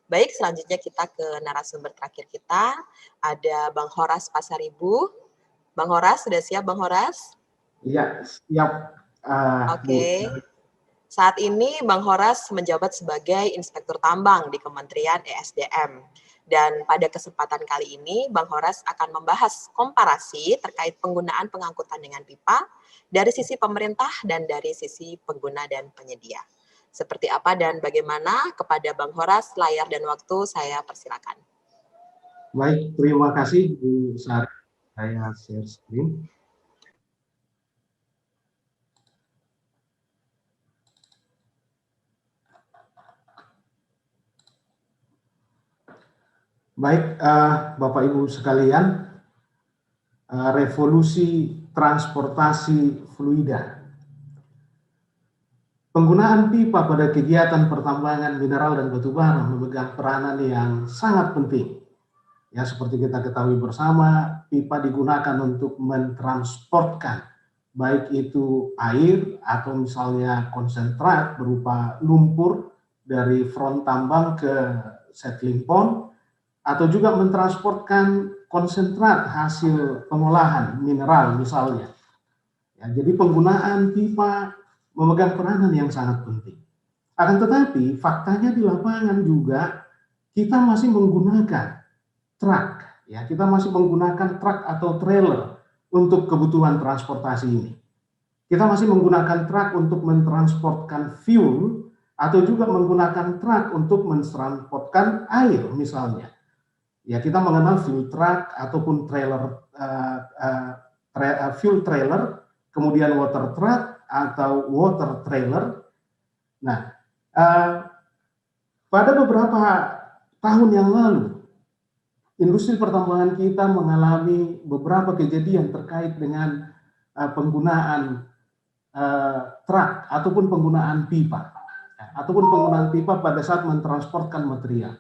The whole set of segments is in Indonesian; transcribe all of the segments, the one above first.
Baik, selanjutnya kita ke narasumber terakhir kita, ada Bang Horas Pasaribu. Bang Horas, sudah siap Bang Horas? Iya, siap, Bu. Oke. Saat ini Bang Horas menjabat sebagai Inspektur Tambang di Kementerian ESDM. Dan pada kesempatan kali ini, Bang Horas akan membahas komparasi terkait penggunaan pengangkutan dengan pipa dari sisi pemerintah dan dari sisi pengguna dan penyedia. Seperti apa dan bagaimana, kepada Bang Horas, layar dan waktu saya persilakan. Baik, terima kasih Bu Sari. Saya share screen. Baik, Bapak Ibu sekalian, revolusi transportasi fluida. Penggunaan pipa pada kegiatan pertambangan mineral dan batu bara memegang peranan yang sangat penting. Ya, seperti kita ketahui bersama, pipa digunakan untuk mentransportkan baik itu air atau misalnya konsentrat berupa lumpur dari front tambang ke settling pond, atau juga mentransportkan konsentrat hasil pengolahan mineral misalnya. Ya, jadi penggunaan pipa memegang peranan yang sangat penting. Akan tetapi faktanya di lapangan juga kita masih menggunakan truk, ya kita masih menggunakan truk atau trailer untuk kebutuhan transportasi ini. Kita masih menggunakan truk untuk mentransportkan fuel atau juga menggunakan truk untuk mentransportkan air misalnya. Ya, kita mengenal fuel truck ataupun trailer, fuel trailer, kemudian water truck atau water trailer. Nah, pada beberapa tahun yang lalu, industri pertambangan kita mengalami beberapa kejadian terkait dengan penggunaan truk ataupun penggunaan pipa, pada saat mentransportkan material.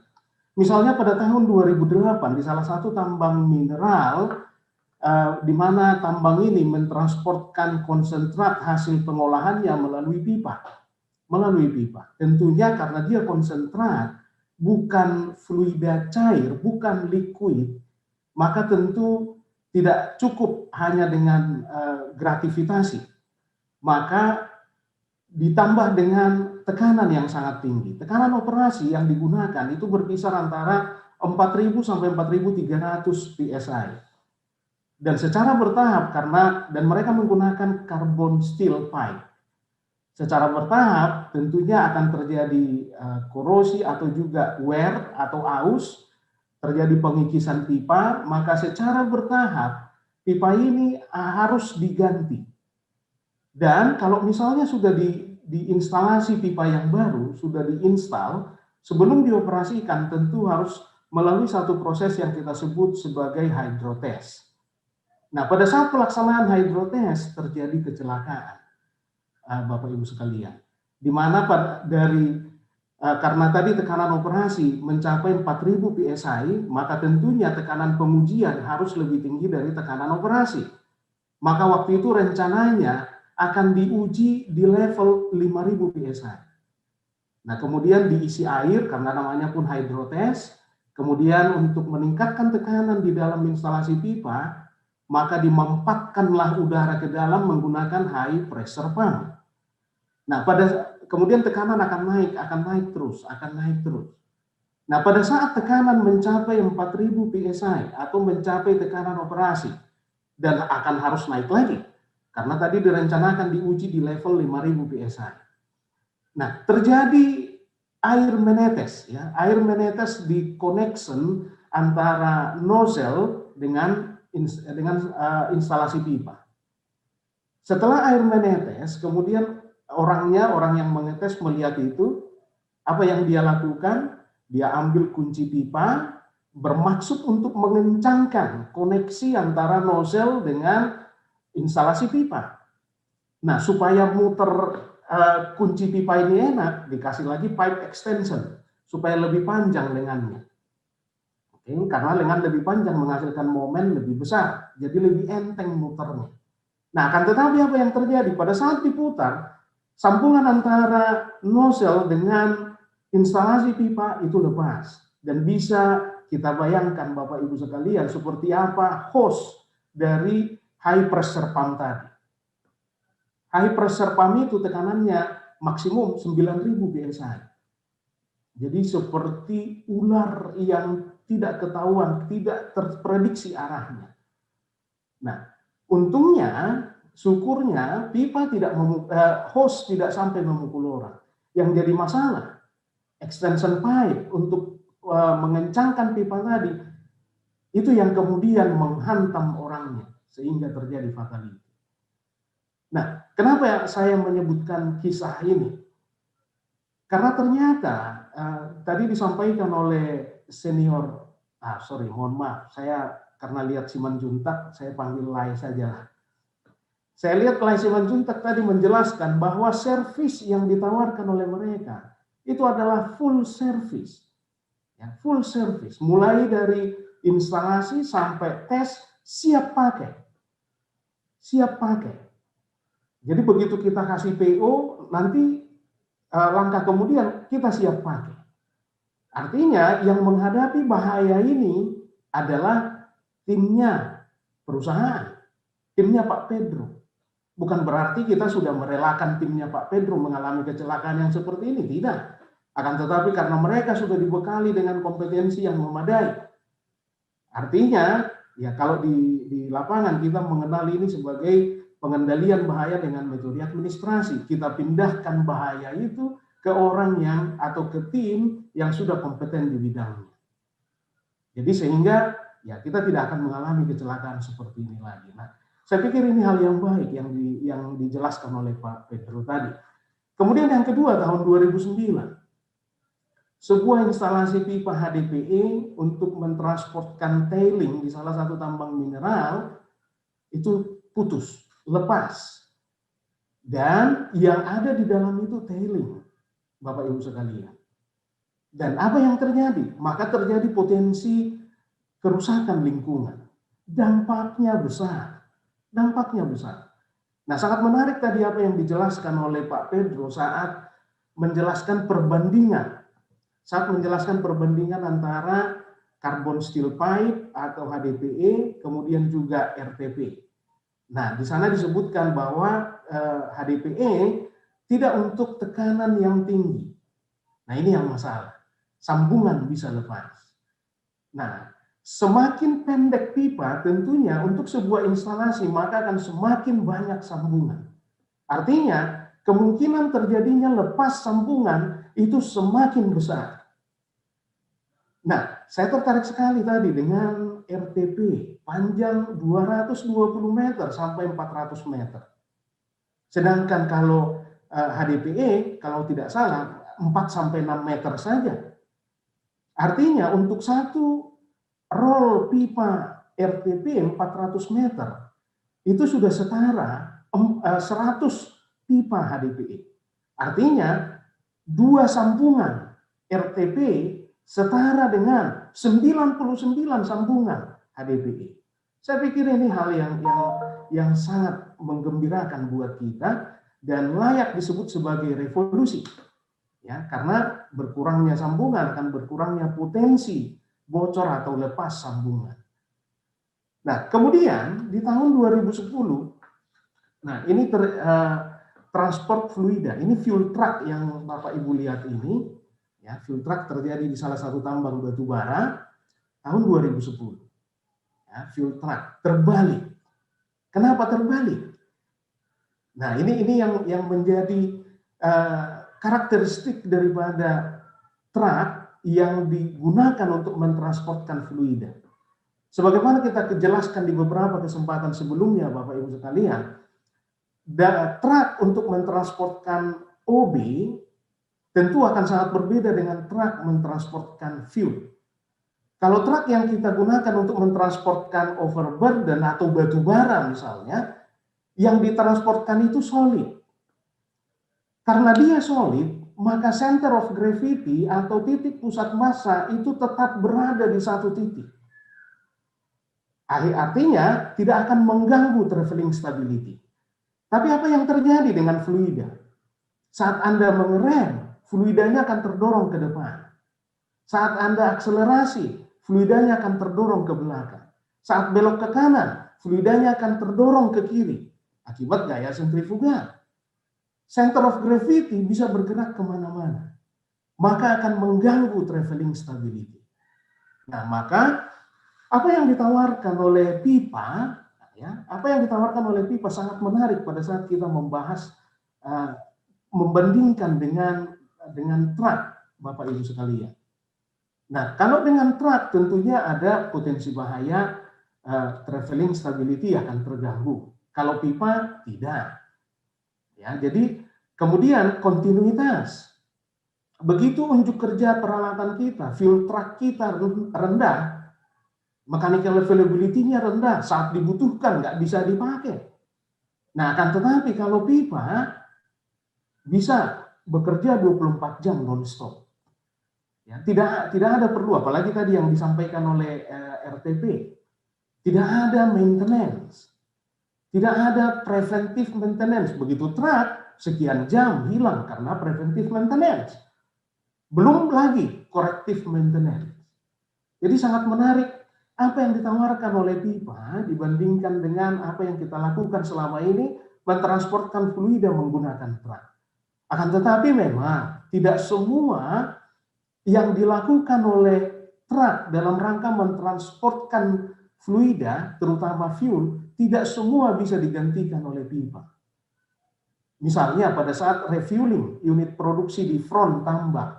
Misalnya pada tahun 2008 di salah satu tambang mineral, di mana tambang ini mentransportkan konsentrat hasil pengolahannya melalui pipa. Tentunya karena dia konsentrat, bukan fluida cair, bukan liquid, maka tentu tidak cukup hanya dengan grativitasi. Maka ditambah dengan tekanan yang sangat tinggi. Tekanan operasi yang digunakan itu berkisar antara 4.000 sampai 4.300 PSI. Dan secara bertahap dan mereka menggunakan carbon steel pipe. Secara bertahap tentunya akan terjadi korosi atau juga wear atau aus, terjadi pengikisan pipa, maka secara bertahap pipa ini harus diganti. Dan kalau misalnya sudah diinstalasi pipa yang baru, sudah diinstal, sebelum dioperasikan tentu harus melalui satu proses yang kita sebut sebagai hydrotest. Nah, pada saat pelaksanaan hydrotest terjadi kecelakaan, Bapak Ibu sekalian, di mana karena tadi tekanan operasi mencapai 4.000 PSI, maka tentunya tekanan pengujian harus lebih tinggi dari tekanan operasi. Maka waktu itu rencananya akan diuji di level 5.000 PSI. Nah, kemudian diisi air karena namanya pun hydrotest. Kemudian untuk meningkatkan tekanan di dalam instalasi pipa, maka dimampatkanlah udara ke dalam menggunakan high pressure pump. Nah, kemudian tekanan akan naik terus. Nah, pada saat tekanan mencapai 4.000 PSI atau mencapai tekanan operasi dan akan harus naik lagi, karena tadi direncanakan diuji di level 5.000 PSI. Nah, terjadi air menetes, ya. Air menetes di connection antara nozzle dengan instalasi pipa. Setelah air menetes, kemudian orang yang mengetes melihat itu, apa yang dia lakukan? Dia ambil kunci pipa, bermaksud untuk mengencangkan koneksi antara nozzle dengan instalasi pipa. Nah, supaya muter kunci pipa ini enak, dikasih lagi pipe extension supaya lebih panjang lengannya. Oke, karena lengan lebih panjang menghasilkan momen lebih besar, jadi lebih enteng muternya. Nah, akan tetapi apa yang terjadi pada saat diputar, sambungan antara nozzle dengan instalasi pipa itu lepas. Dan bisa kita bayangkan Bapak Ibu sekalian seperti apa host dari high pressure pump tadi. High pressure pump itu tekanannya maksimum 9.000 psi. Jadi seperti ular yang tidak ketahuan, tidak terprediksi arahnya. Nah, untungnya, syukurnya pipa tidak host tidak sampai memukul orang. Yang jadi masalah, extension pipe untuk mengencangkan pipa tadi, itu yang kemudian menghantam orangnya sehingga terjadi fatality. Nah, kenapa saya menyebutkan kisah ini? Karena ternyata tadi disampaikan oleh senior, mohon maaf, saya karena lihat Simanjuntak, saya panggil Lai saja. Saya lihat Lai Simanjuntak tadi menjelaskan bahwa servis yang ditawarkan oleh mereka itu adalah full service, ya, full service, mulai dari instalasi sampai tes siap pakai, siap pakai. Jadi begitu kita kasih PO, nanti langkah kemudian kita siap pakai. Artinya yang menghadapi bahaya ini adalah timnya perusahaan, timnya Pak Pedro. Bukan berarti kita sudah merelakan timnya Pak Pedro mengalami kecelakaan yang seperti ini, tidak. Akan tetapi karena mereka sudah dibekali dengan kompetensi yang memadai. Artinya, ya kalau di lapangan kita mengenal ini sebagai pengendalian bahaya dengan metode administrasi. Kita pindahkan bahaya itu ke orang yang atau ke tim yang sudah kompeten di bidangnya. Jadi sehingga ya kita tidak akan mengalami kecelakaan seperti ini lagi. Nah, saya pikir ini hal yang baik yang dijelaskan oleh Pak Pedro tadi. Kemudian yang kedua, tahun 2009, sebuah instalasi pipa HDPE untuk mentransportkan tailing di salah satu tambang mineral itu putus, lepas. Dan yang ada di dalam itu tailing, Bapak Ibu sekalian. Dan apa yang terjadi? Maka terjadi potensi kerusakan lingkungan. Dampaknya besar. Dampaknya besar. Nah, sangat menarik tadi apa yang dijelaskan oleh Pak Pedro saat menjelaskan perbandingan. Saat menjelaskan perbandingan antara carbon steel pipe atau HDPE, kemudian juga RTP. Nah, di sana disebutkan bahwa HDPE tidak untuk tekanan yang tinggi. Nah, ini yang masalah. Sambungan bisa lepas. Nah, semakin pendek pipa tentunya untuk sebuah instalasi maka akan semakin banyak sambungan. Artinya, kemungkinan terjadinya lepas sambungan itu semakin besar. Nah, saya tertarik sekali tadi dengan RTP panjang 220 meter sampai 400 meter. Sedangkan kalau HDPE kalau tidak salah 4 sampai 6 meter saja. Artinya untuk satu roll pipa RTP 400 meter itu sudah setara 100 pipa HDPE. Artinya 2 sambungan RTP setara dengan 99 sambungan HDPE. Saya pikir ini hal yang sangat menggembirakan buat kita dan layak disebut sebagai revolusi. Ya, karena berkurangnya sambungan akan berkurangnya potensi bocor atau lepas sambungan. Nah, kemudian di tahun 2010, nah ini transport fluida, ini fuel truck yang Bapak Ibu lihat ini. Ya, fuel truck terjadi di salah satu tambang batu bara tahun 2010. Ya, fuel truck terbalik. Kenapa terbalik? Nah, ini yang menjadi karakteristik daripada truk yang digunakan untuk mentransportkan fluida. Sebagaimana kita jelaskan di beberapa kesempatan sebelumnya, Bapak Ibu sekalian, truk untuk mentransportkan OB tentu akan sangat berbeda dengan truk mentransportkan fuel. Kalau truk yang kita gunakan untuk mentransportkan overburden atau batu bara misalnya, yang ditransportkan itu solid. Karena dia solid, maka center of gravity atau titik pusat massa itu tetap berada di satu titik. Artinya tidak akan mengganggu traveling stability. Tapi apa yang terjadi dengan fluida? Saat Anda mengerem, fluidanya akan terdorong ke depan. Saat Anda akselerasi, fluidanya akan terdorong ke belakang. Saat belok ke kanan, fluidanya akan terdorong ke kiri akibat gaya sentrifugal. Center of gravity bisa bergerak kemana-mana, maka akan mengganggu traveling stability. Nah, maka apa yang ditawarkan oleh pipa, apa yang ditawarkan oleh pipa sangat menarik pada saat kita membahas, membandingkan dengan truk, Bapak Ibu sekalian. Nah, kalau dengan truk tentunya ada potensi bahaya, traveling stability akan terganggu. Kalau pipa tidak. Ya, jadi kemudian kontinuitas. Begitu unjuk kerja peralatan kita, fuel truck kita rendah, mechanical availability-nya rendah, saat dibutuhkan nggak bisa dipakai. Nah, akan tetapi kalau pipa bisa bekerja 24 jam non-stop. Ya, tidak ada perlu, apalagi tadi yang disampaikan oleh RTP, tidak ada maintenance, tidak ada preventive maintenance. Begitu truk, sekian jam hilang karena preventive maintenance. Belum lagi corrective maintenance. Jadi sangat menarik apa yang ditawarkan oleh pipa dibandingkan dengan apa yang kita lakukan selama ini mentransportkan fluida menggunakan truk. Akan tetapi memang tidak semua yang dilakukan oleh truk dalam rangka mentransportkan fluida, terutama fuel, tidak semua bisa digantikan oleh pipa. Misalnya pada saat refueling unit produksi di front tambang.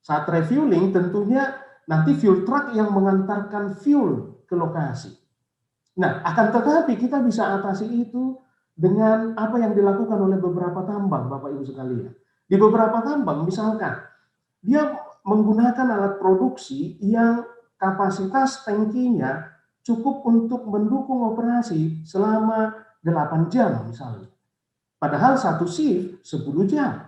Saat refueling tentunya nanti fuel truck yang mengantarkan fuel ke lokasi. Nah, akan tetapi kita bisa atasi itu dengan apa yang dilakukan oleh beberapa tambang, Bapak Ibu sekalian. Di beberapa tambang misalkan dia menggunakan alat produksi yang kapasitas tangkinya cukup untuk mendukung operasi selama 8 jam misalnya. Padahal satu shift 10 jam.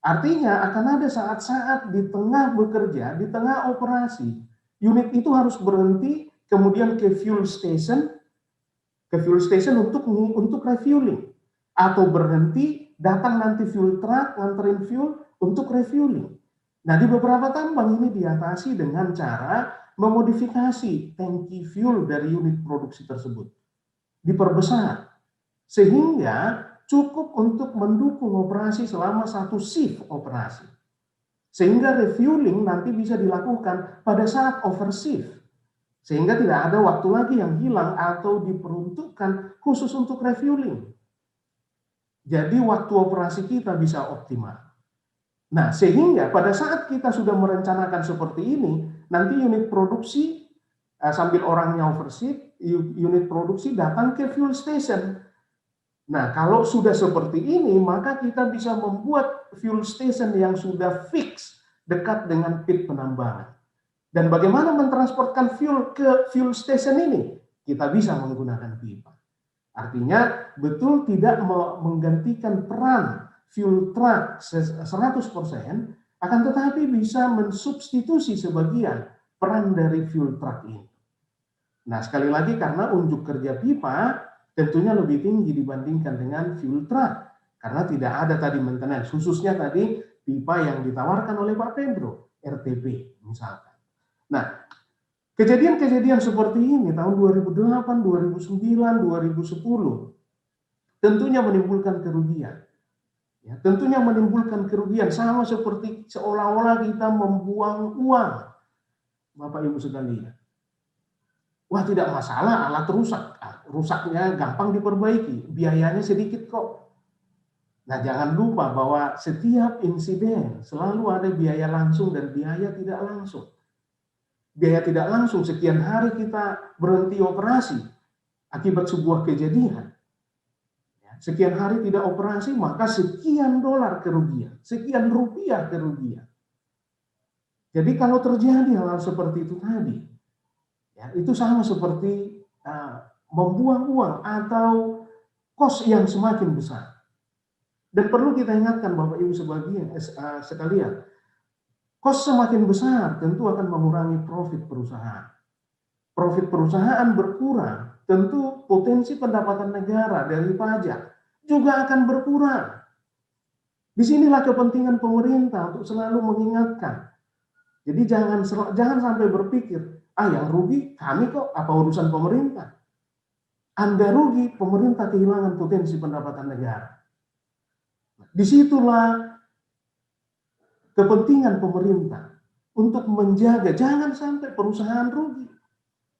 Artinya akan ada saat-saat di tengah bekerja, di tengah operasi, unit itu harus berhenti, kemudian ke fuel station untuk refueling, atau berhenti, datang nanti fuel truck nganterin fuel untuk refueling. Nah, di beberapa tambang ini diatasi dengan cara memodifikasi tangki fuel dari unit produksi tersebut, diperbesar, sehingga cukup untuk mendukung operasi selama satu shift operasi. Sehingga refueling nanti bisa dilakukan pada saat overshift. Sehingga tidak ada waktu lagi yang hilang atau diperuntukkan khusus untuk refueling. Jadi waktu operasi kita bisa optimal. Nah, sehingga pada saat kita sudah merencanakan seperti ini, nanti unit produksi sambil orangnya overshift, unit produksi datang ke fuel station. Nah, kalau sudah seperti ini, maka kita bisa membuat fuel station yang sudah fix dekat dengan pit penambangan. Dan bagaimana mentransportkan fuel ke fuel station ini? Kita bisa menggunakan pipa. Artinya betul tidak menggantikan peran fuel truck 100%, akan tetapi bisa mensubstitusi sebagian peran dari fuel truck ini. Nah, sekali lagi karena unjuk kerja pipa tentunya lebih tinggi dibandingkan dengan fuel truck. Karena tidak ada tadi maintenance, khususnya tadi pipa yang ditawarkan oleh Pak Pedro, RTP misalkan. Nah, kejadian-kejadian seperti ini tahun 2008, 2009, 2010 tentunya menimbulkan kerugian. Ya, tentunya menimbulkan kerugian sama seperti seolah-olah kita membuang uang, Bapak Ibu sekalian. Wah, tidak masalah, alat rusak. Rusaknya gampang diperbaiki, biayanya sedikit kok. Nah, jangan lupa bahwa setiap insiden selalu ada biaya langsung dan biaya tidak langsung. Biaya tidak langsung, sekian hari kita berhenti operasi akibat sebuah kejadian. Sekian hari tidak operasi, maka sekian dolar kerugian, sekian rupiah kerugian. Jadi kalau terjadi hal seperti itu tadi, ya, itu sama seperti membuang uang atau kos yang semakin besar. Dan perlu kita ingatkan Bapak Ibu sekalian, kos semakin besar tentu akan mengurangi profit perusahaan. Profit perusahaan berkurang, tentu potensi pendapatan negara dari pajak juga akan berkurang. Disinilah kepentingan pemerintah untuk selalu mengingatkan. Jadi jangan sampai berpikir, yang rugi kami kok, apa urusan pemerintah. Anda rugi, pemerintah kehilangan potensi pendapatan negara. Disitulah kepentingan pemerintah untuk menjaga, jangan sampai perusahaan rugi.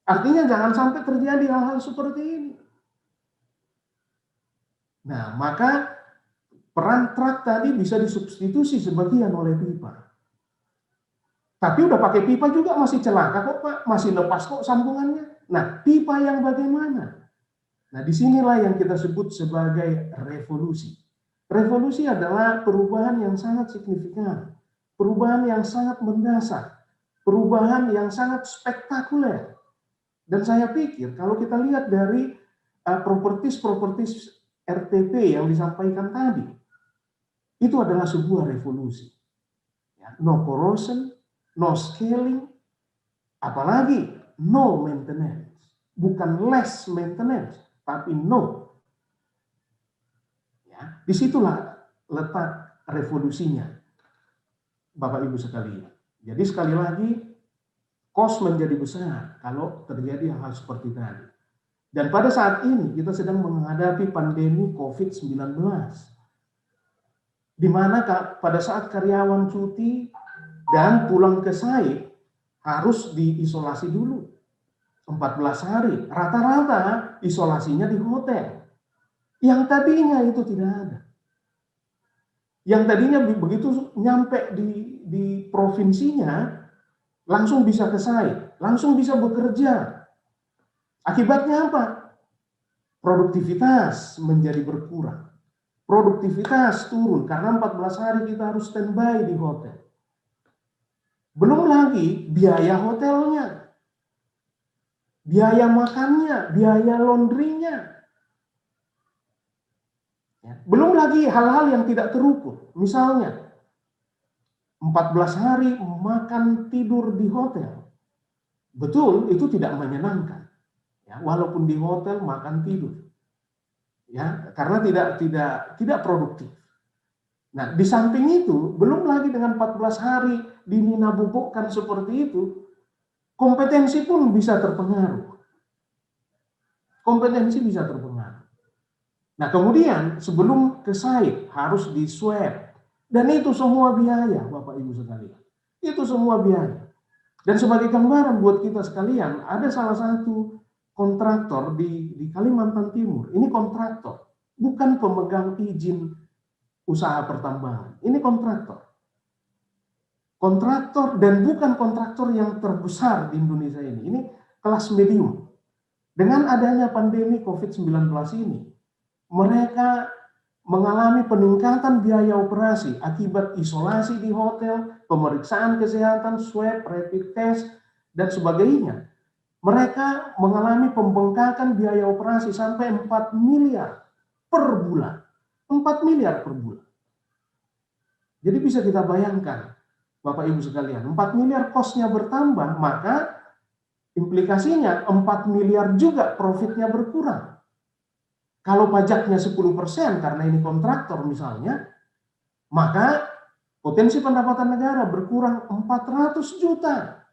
Artinya jangan sampai terjadi hal-hal seperti ini. Nah, maka peran truk tadi bisa disubstitusi sebagian oleh pipa. Tapi udah pakai pipa juga masih celaka kok Pak, masih lepas kok sambungannya. Nah, pipa yang bagaimana? Nah, disinilah yang kita sebut sebagai revolusi. Revolusi adalah perubahan yang sangat signifikan, perubahan yang sangat mendasar, perubahan yang sangat spektakuler. Dan saya pikir kalau kita lihat dari propertis RTP yang disampaikan tadi, itu adalah sebuah revolusi. No corrosion, no scaling, apalagi no maintenance. Bukan less maintenance, tapi no. Ya, disitulah letak revolusinya, Bapak Ibu sekalian. Jadi sekali lagi, cost menjadi besar kalau terjadi hal seperti tadi. Dan pada saat ini kita sedang menghadapi pandemi COVID-19. Di mana pada saat karyawan cuti dan pulang ke site harus diisolasi dulu 14 hari. Rata-rata isolasinya di hotel. Yang tadinya itu tidak ada. Yang tadinya begitu nyampe di provinsinya langsung bisa ke site, langsung bisa bekerja. Akibatnya apa? Produktivitas menjadi berkurang. Produktivitas turun karena 14 hari kita harus standby di hotel. Belum lagi biaya hotelnya, biaya makannya, biaya laundrynya. Belum lagi hal-hal yang tidak terukur. Misalnya 14 hari makan tidur di hotel. Betul, itu tidak menyenangkan. Ya, walaupun di hotel makan tidur. Ya, karena tidak produktif. Nah, di samping itu, belum lagi dengan 14 hari dinabubukkan seperti itu, kompetensi pun bisa terpengaruh. Kompetensi bisa terpengaruh. Nah, kemudian sebelum ke site harus di swab. Dan itu semua biaya, Bapak Ibu sekalian. Itu semua biaya. Dan sebagai gambaran buat kita sekalian, ada salah satu kontraktor di Kalimantan Timur. Ini kontraktor, bukan pemegang izin usaha pertambangan. Ini kontraktor. Kontraktor dan bukan kontraktor yang terbesar di Indonesia ini. Ini kelas medium. Dengan adanya pandemi COVID-19 ini, mereka mengalami peningkatan biaya operasi akibat isolasi di hotel, pemeriksaan kesehatan, swab, rapid test, dan sebagainya. Mereka mengalami pembengkakan biaya operasi sampai 4 miliar per bulan. 4 miliar per bulan. Jadi bisa kita bayangkan, Bapak Ibu sekalian, 4 miliar kosnya bertambah, maka implikasinya 4 miliar juga profitnya berkurang. Kalau pajaknya 10% karena ini kontraktor misalnya, maka potensi pendapatan negara berkurang 400 juta.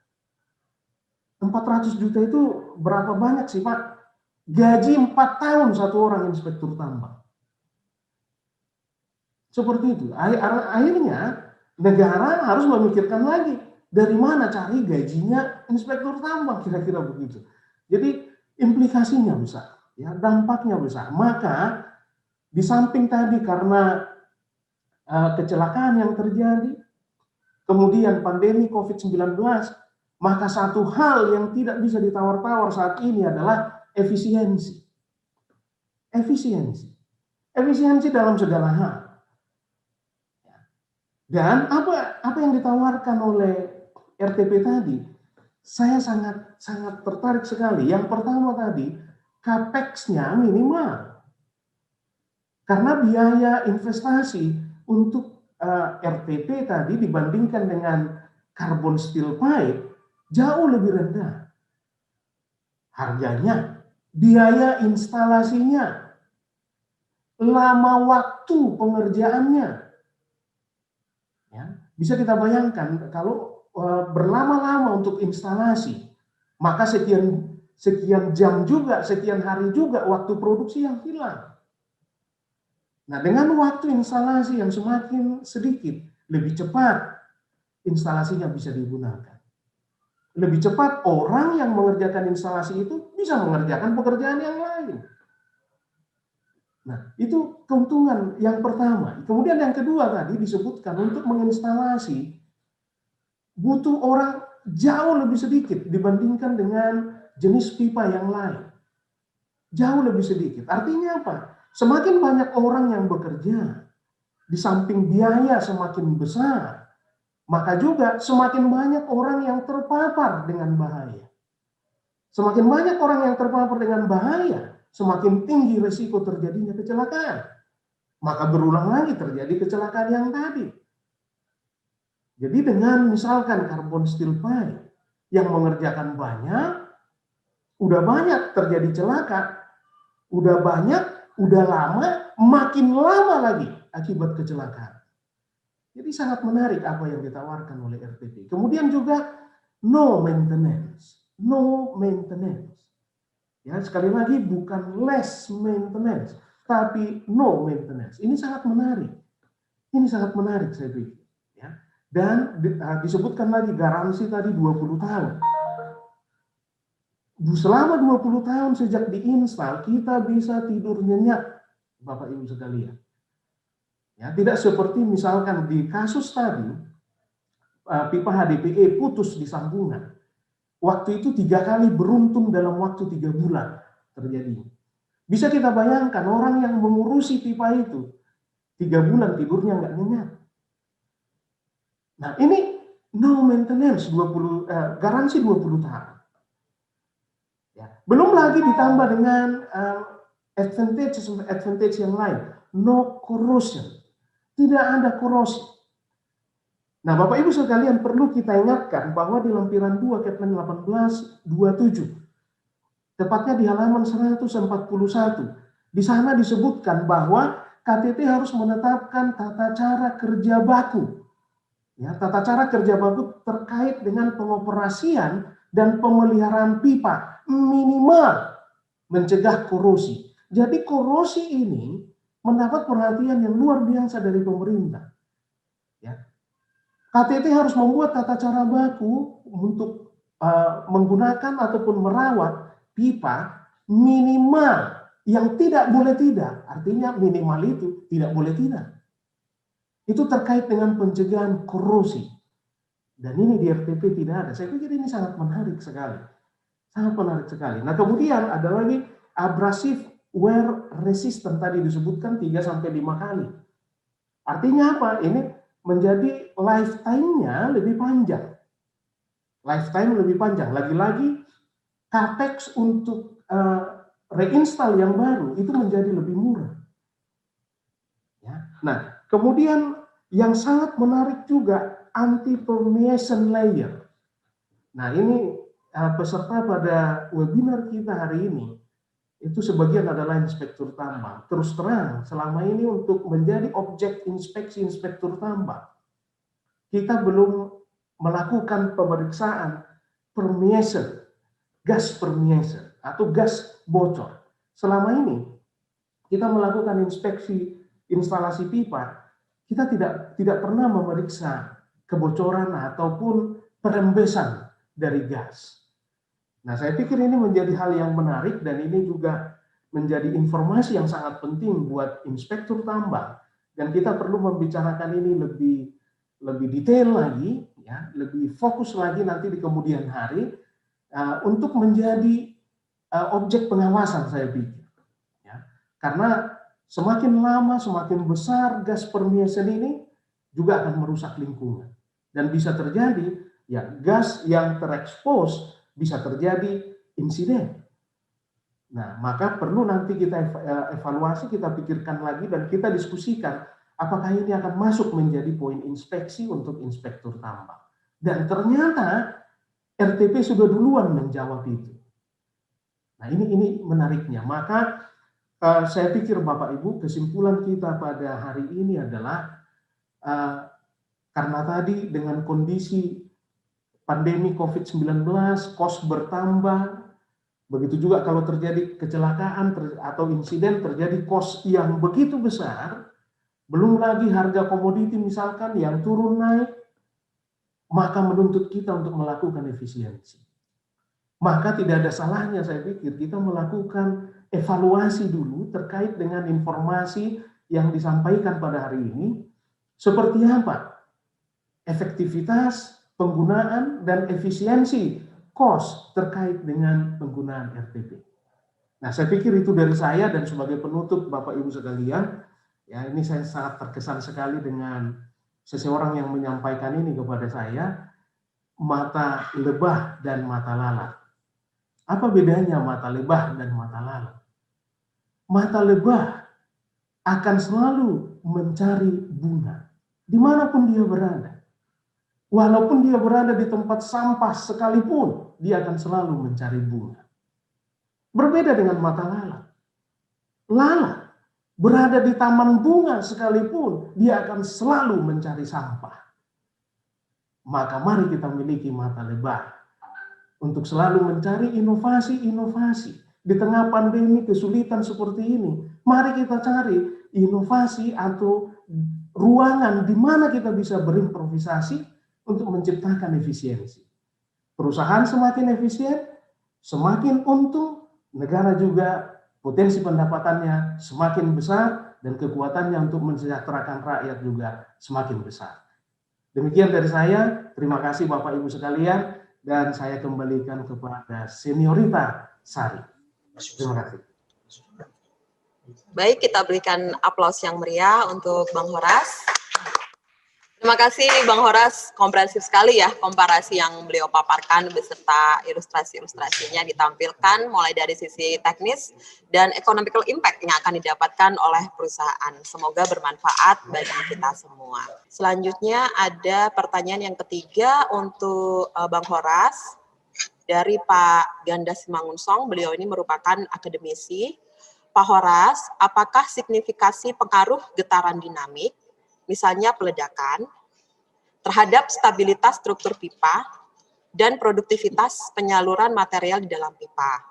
400 juta itu berapa banyak sih Pak? Gaji 4 tahun satu orang inspektur tambang. Seperti itu. Akhirnya negara harus memikirkan lagi dari mana cari gajinya inspektur tambang, kira-kira begitu. Jadi implikasinya besar. Ya, dampaknya besar. Maka di samping tadi karena kecelakaan yang terjadi, kemudian pandemi COVID-19, maka satu hal yang tidak bisa ditawar-tawar saat ini adalah efisiensi. Efisiensi. Efisiensi dalam segala hal. Dan apa yang ditawarkan oleh RTP tadi, saya sangat tertarik sekali. Yang pertama tadi, capex-nya minimal. Karena biaya investasi untuk RTP tadi dibandingkan dengan carbon steel pipe jauh lebih rendah. Harganya, biaya instalasinya, lama waktu pengerjaannya. Ya, bisa kita bayangkan kalau berlama-lama untuk instalasi, maka sekian jam juga, sekian hari juga waktu produksi yang hilang. Nah, dengan waktu instalasi yang semakin sedikit, lebih cepat instalasinya bisa digunakan. Lebih cepat orang yang mengerjakan instalasi itu bisa mengerjakan pekerjaan yang lain. Nah, itu keuntungan yang pertama. Kemudian yang kedua tadi disebutkan untuk menginstalasi butuh orang jauh lebih sedikit dibandingkan dengan jenis pipa yang lain. Jauh lebih sedikit. Artinya apa? Semakin banyak orang yang bekerja, di samping biaya semakin besar, maka juga semakin banyak orang yang terpapar dengan bahaya. Semakin banyak orang yang terpapar dengan bahaya, semakin tinggi risiko terjadinya kecelakaan. Maka berulang lagi terjadi kecelakaan yang tadi. Jadi dengan misalkan carbon steel pipe yang mengerjakan banyak, udah banyak terjadi celaka, udah banyak, udah lama, makin lama lagi akibat kecelakaan. Jadi sangat menarik apa yang ditawarkan oleh RTP. Kemudian juga no maintenance. No maintenance. Ya, sekali lagi bukan less maintenance, tapi no maintenance. Ini sangat menarik. Ini sangat menarik saya pikir. Ya. Dan disebutkan lagi garansi tadi 20 tahun. Selama 20 tahun sejak diinstal, kita bisa tidur nyenyak, Bapak Ibu sekalian. Ya, tidak seperti misalkan di kasus tadi, pipa HDPE putus di sambungan. Waktu itu 3 kali beruntun dalam waktu 3 bulan terjadi. Bisa kita bayangkan orang yang mengurusi pipa itu 3 bulan tidurnya nggak nyenyak. Nah, ini no maintenance, garansi 20 tahun. Ya. Belum lagi ditambah dengan advantage yang lain. No corrosion. Tidak ada korosi. Nah, Bapak Ibu sekalian perlu kita ingatkan bahwa di lampiran 2 Kepmen 1827, tepatnya di halaman 141, di sana disebutkan bahwa KTT harus menetapkan tata cara kerja baku. Ya, tata cara kerja baku terkait dengan pengoperasian dan pemeliharaan pipa minimal mencegah korosi. Jadi korosi ini mendapat perhatian yang luar biasa dari pemerintah. Ya. KTT harus membuat tata cara baku untuk menggunakan ataupun merawat pipa minimal yang tidak boleh tidak. Artinya minimal itu tidak boleh tidak. Itu terkait dengan pencegahan korosi. Dan ini di RTP tidak ada. Saya pikir ini sangat menarik sekali. Sangat menarik sekali. Nah, kemudian ada lagi abrasive wear resistant tadi disebutkan 3-5 kali. Artinya apa? Ini menjadi lifetime-nya lebih panjang. Lifetime lebih panjang. Lagi-lagi capex untuk reinstall yang baru itu menjadi lebih murah. Ya. Nah, kemudian yang sangat menarik juga anti-permeation layer. Nah, ini peserta pada webinar kita hari ini itu sebagian adalah inspektur tambang. Terus terang, selama ini untuk menjadi objek inspeksi inspektur tambang, kita belum melakukan pemeriksaan permeation, gas permeation, atau gas bocor. Selama ini, kita melakukan inspeksi instalasi pipa, kita tidak pernah memeriksa kebocoran ataupun perembesan dari gas. Nah, saya pikir ini menjadi hal yang menarik dan ini juga menjadi informasi yang sangat penting buat inspektur tambang dan kita perlu membicarakan ini lebih detail lagi, ya, lebih fokus lagi nanti di kemudian hari untuk menjadi objek pengawasan saya pikir, ya, karena semakin lama semakin besar gas permeation ini juga akan merusak lingkungan dan bisa terjadi ya gas yang terekspos bisa terjadi insiden. Nah, maka perlu nanti kita evaluasi, kita pikirkan lagi dan kita diskusikan apakah ini akan masuk menjadi poin inspeksi untuk inspektur tambang. Dan ternyata RTP sudah duluan menjawab itu. Nah, ini menariknya. Maka saya pikir Bapak Ibu kesimpulan kita pada hari ini adalah Karena tadi dengan kondisi pandemi COVID-19, kos bertambah, begitu juga kalau terjadi kecelakaan atau insiden terjadi kos yang begitu besar, belum lagi harga komoditi misalkan yang turun naik, maka menuntut kita untuk melakukan efisiensi. Maka tidak ada salahnya saya pikir kita melakukan evaluasi dulu terkait dengan informasi yang disampaikan pada hari ini, seperti apa efektivitas penggunaan dan efisiensi cost terkait dengan penggunaan RTP. Nah, saya pikir itu dari saya, dan sebagai penutup Bapak Ibu sekalian, ya ini saya sangat terkesan sekali dengan seseorang yang menyampaikan ini kepada saya, mata lebah dan mata lalat. Apa bedanya mata lebah dan mata lalat? Mata lebah akan selalu mencari bunga dimanapun dia berada. Walaupun dia berada di tempat sampah sekalipun, dia akan selalu mencari bunga. Berbeda dengan mata lalat. Lalat berada di taman bunga sekalipun, dia akan selalu mencari sampah. Maka mari kita miliki mata lebah untuk selalu mencari inovasi-inovasi. Di tengah pandemi kesulitan seperti ini, mari kita cari inovasi atau ruangan di mana kita bisa berimprovisasi untuk menciptakan efisiensi. Perusahaan semakin efisien, semakin untung, negara juga potensi pendapatannya semakin besar, dan kekuatannya untuk mensejahterakan rakyat juga semakin besar. Demikian dari saya, terima kasih Bapak Ibu sekalian, dan saya kembalikan kepada Seniorita Sari. Terima kasih. Baik, kita berikan aplaus yang meriah untuk Bang Horas. Terima kasih Bang Horas, komprehensif sekali ya komparasi yang beliau paparkan beserta ilustrasi-ilustrasinya ditampilkan mulai dari sisi teknis dan economical impact yang akan didapatkan oleh perusahaan. Semoga bermanfaat bagi kita semua. Selanjutnya ada pertanyaan yang ketiga untuk Bang Horas dari Pak Ganda Simangunsong. Beliau ini merupakan akademisi. Pak Horas, apakah signifikasi pengaruh getaran dinamik, misalnya peledakan, terhadap stabilitas struktur pipa dan produktivitas penyaluran material di dalam pipa?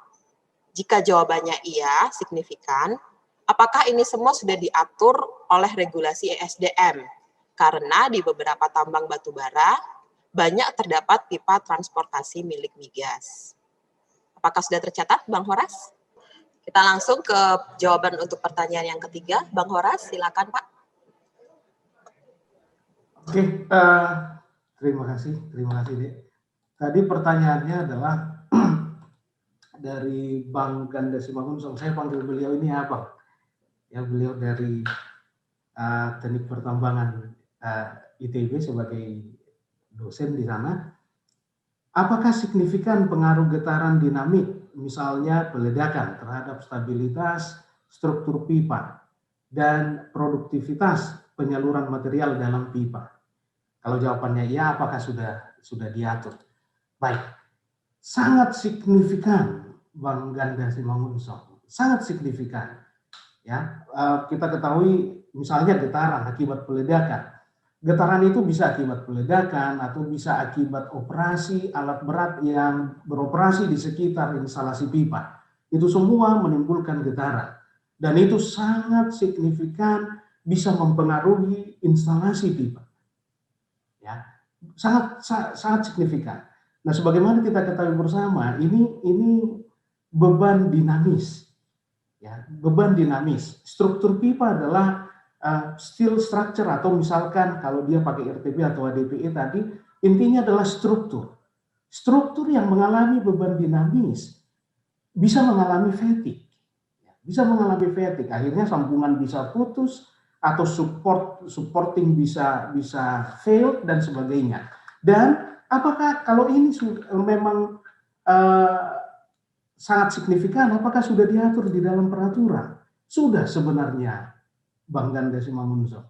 Jika jawabannya iya, signifikan, apakah ini semua sudah diatur oleh regulasi ESDM? Karena di beberapa tambang batubara, banyak terdapat pipa transportasi milik migas. Apakah sudah tercatat, Bang Horas? Kita langsung ke jawaban untuk pertanyaan yang ketiga. Bang Horas, silakan Pak. Oke, terima kasih Dek. Tadi pertanyaannya adalah dari Bang Ganda Simangunsong. Saya panggil beliau ini apa? Ya, beliau dari Teknik Pertambangan ITB sebagai dosen di sana. Apakah signifikan pengaruh getaran dinamik, misalnya peledakan terhadap stabilitas struktur pipa dan produktivitas penyaluran material dalam pipa? Kalau jawabannya iya, apakah sudah diatur? Baik, sangat signifikan Bang Ganda Simangunsong, sangat signifikan. Ya, kita ketahui misalnya getaran akibat peledakan. Getaran itu bisa akibat peledakan atau bisa akibat operasi alat berat yang beroperasi di sekitar instalasi pipa. Itu semua menimbulkan getaran. Dan itu sangat signifikan bisa mempengaruhi instalasi pipa. Ya, sangat signifikan. Nah, sebagaimana kita ketahui bersama, ini beban dinamis. Ya, beban dinamis. Struktur pipa adalah steel structure, atau misalkan kalau dia pakai RTP atau ADPE tadi, intinya adalah struktur. Struktur yang mengalami beban dinamis bisa mengalami fatigue. Bisa mengalami fatigue, akhirnya sambungan bisa putus atau supporting bisa fail dan sebagainya. Dan apakah kalau ini memang sangat signifikan, apakah sudah diatur di dalam peraturan? Sudah sebenarnya, Bang Ganda Simangunsong.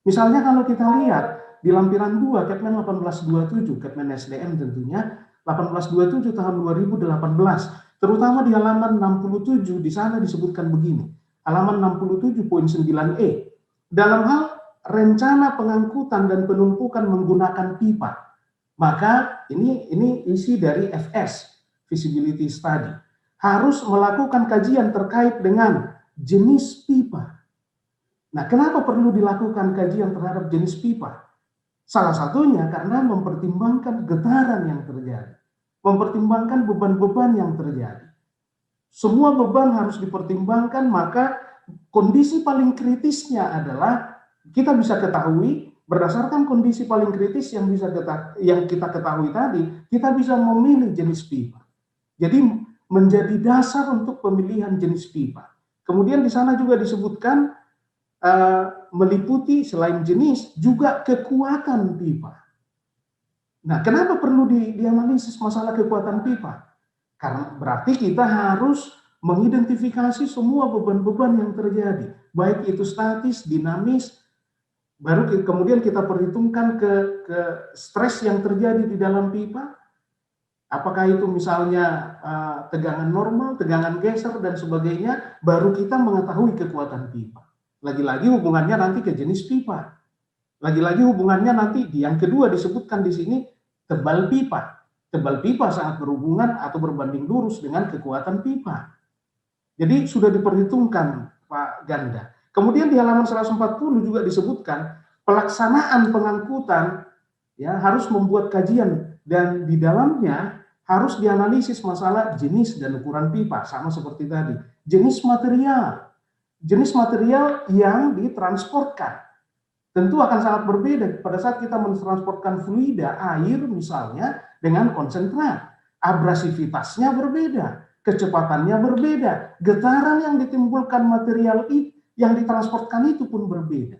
Misalnya kalau kita lihat di lampiran 2 Kepmen 1827, Kepmen SDM tentunya 1827 tahun 2018, terutama di halaman 67 di sana disebutkan begini. Halaman 67.9e. Dalam hal rencana pengangkutan dan penumpukan menggunakan pipa. Maka ini isi dari FS, Feasibility Study. Harus melakukan kajian terkait dengan jenis pipa. Nah, kenapa perlu dilakukan kajian terhadap jenis pipa? Salah satunya karena mempertimbangkan getaran yang terjadi, mempertimbangkan beban-beban yang terjadi. Semua beban harus dipertimbangkan, maka kondisi paling kritisnya adalah kita bisa ketahui berdasarkan kondisi paling kritis yang kita ketahui tadi, kita bisa memilih jenis pipa. Jadi menjadi dasar untuk pemilihan jenis pipa. Kemudian di sana juga disebutkan meliputi selain jenis juga kekuatan pipa. Nah, kenapa perlu dianalisis masalah kekuatan pipa? Karena berarti kita harus mengidentifikasi semua beban-beban yang terjadi, baik itu statis, dinamis, baru kemudian kita perhitungkan ke stres yang terjadi di dalam pipa, apakah itu misalnya tegangan normal, tegangan geser, dan sebagainya, baru kita mengetahui kekuatan pipa. Lagi-lagi hubungannya nanti ke jenis pipa. Lagi-lagi hubungannya nanti yang kedua disebutkan di sini, tebal pipa. Tebal pipa sangat berhubungan atau berbanding lurus dengan kekuatan pipa. Jadi sudah diperhitungkan, Pak Ganda. Kemudian di halaman 140 juga disebutkan pelaksanaan pengangkutan ya harus membuat kajian dan di dalamnya harus dianalisis masalah jenis dan ukuran pipa, sama seperti tadi. Jenis material yang ditransportkan tentu akan sangat berbeda pada saat kita mentransportkan fluida, air misalnya, dengan konsentrat. Abrasivitasnya berbeda, kecepatannya berbeda, getaran yang ditimbulkan material yang ditransportkan itu pun berbeda.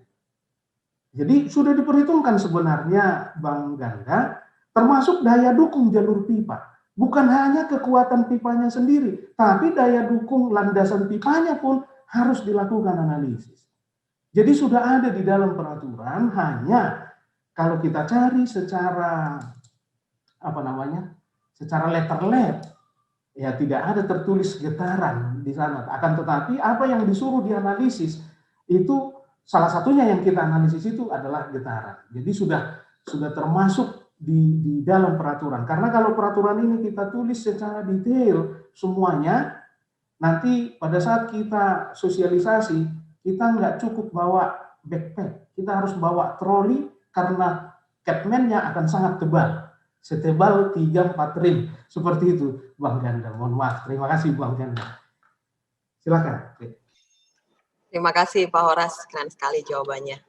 Jadi sudah diperhitungkan sebenarnya Bang Ganda, termasuk daya dukung jalur pipa. Bukan hanya kekuatan pipanya sendiri, tapi daya dukung landasan pipanya pun harus dilakukan analisis. Jadi sudah ada di dalam peraturan, hanya kalau kita cari secara secara letter-let, ya tidak ada tertulis getaran di sana. Akan tetapi apa yang disuruh dianalisis itu salah satunya yang kita analisis itu adalah getaran. Jadi sudah termasuk di dalam peraturan. Karena kalau peraturan ini kita tulis secara detail semuanya, nanti pada saat kita sosialisasi, kita nggak cukup bawa backpack, kita harus bawa troli karena capman-nya akan sangat tebal, setebal 3-4 ring, seperti itu Bang Ganda. Mohon maaf, terima kasih Bang Ganda. Silakan. Terima kasih Pak Horas, keren sekali jawabannya.